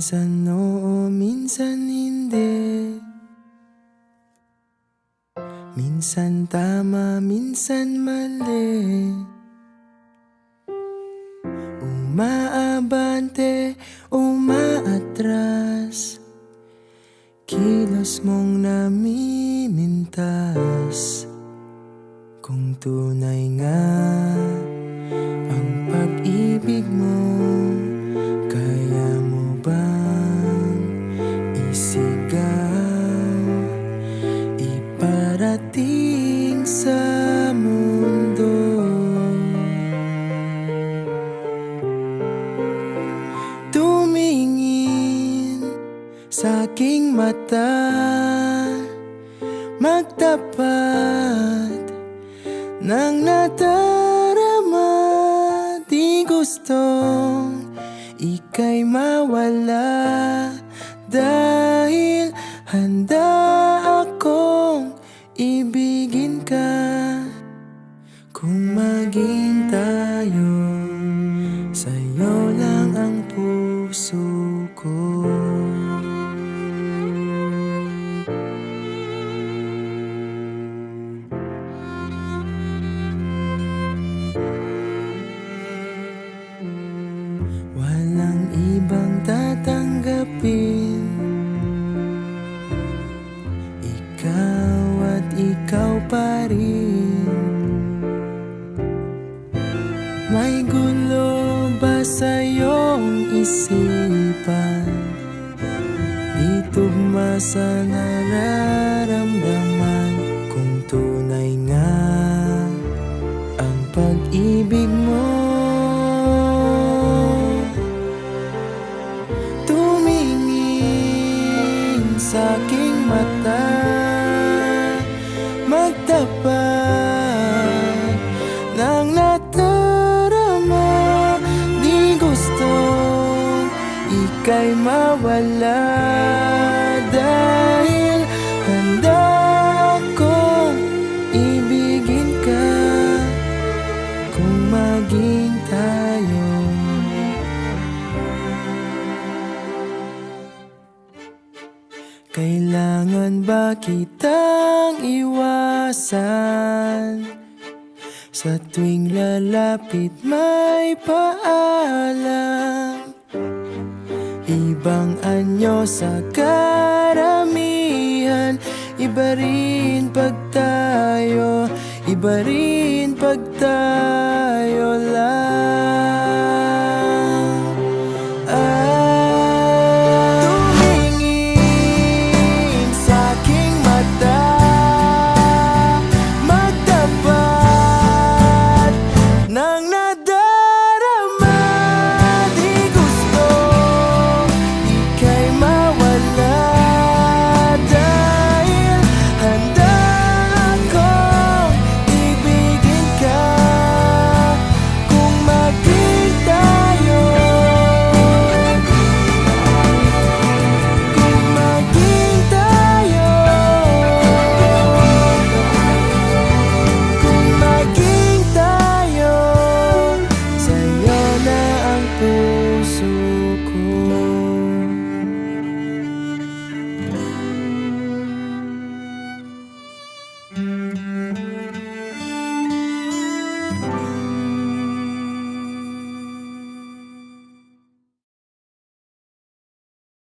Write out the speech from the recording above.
Minsan oo, minsan hindi. Minsan tama, minsan mali. Umaabante, umaatras. Kilos mong namimintas. Kung tunay nga ang pag-ibig mo, kaya mo bang isigaw, iparating sa mundo? Tumingin sa aking mata, magtapat ng nadarama. Di gustong ika'y mawala, dahil handa akong ibigin ka. Kung maging tayo, sa'yo lang ang puso ko. Walang ibang tatanggapin, ikaw at ikaw pa rin. May gulo ba sa iyong isipan? Di tugma sa nararamdaman. Kung tunay nga ang pag-ibig mo, tumingin sa aking mata, magtapat ng nadarama. Di gustong ika'y mawala, dahil handa akong ibigin ka. Kung maging tayo, kailangan ba kitang iwasan? Sa tuwing lalapit may paalam, ibang anyo sa karamihan. Iba rin pag tayo, iba rin pag tayo.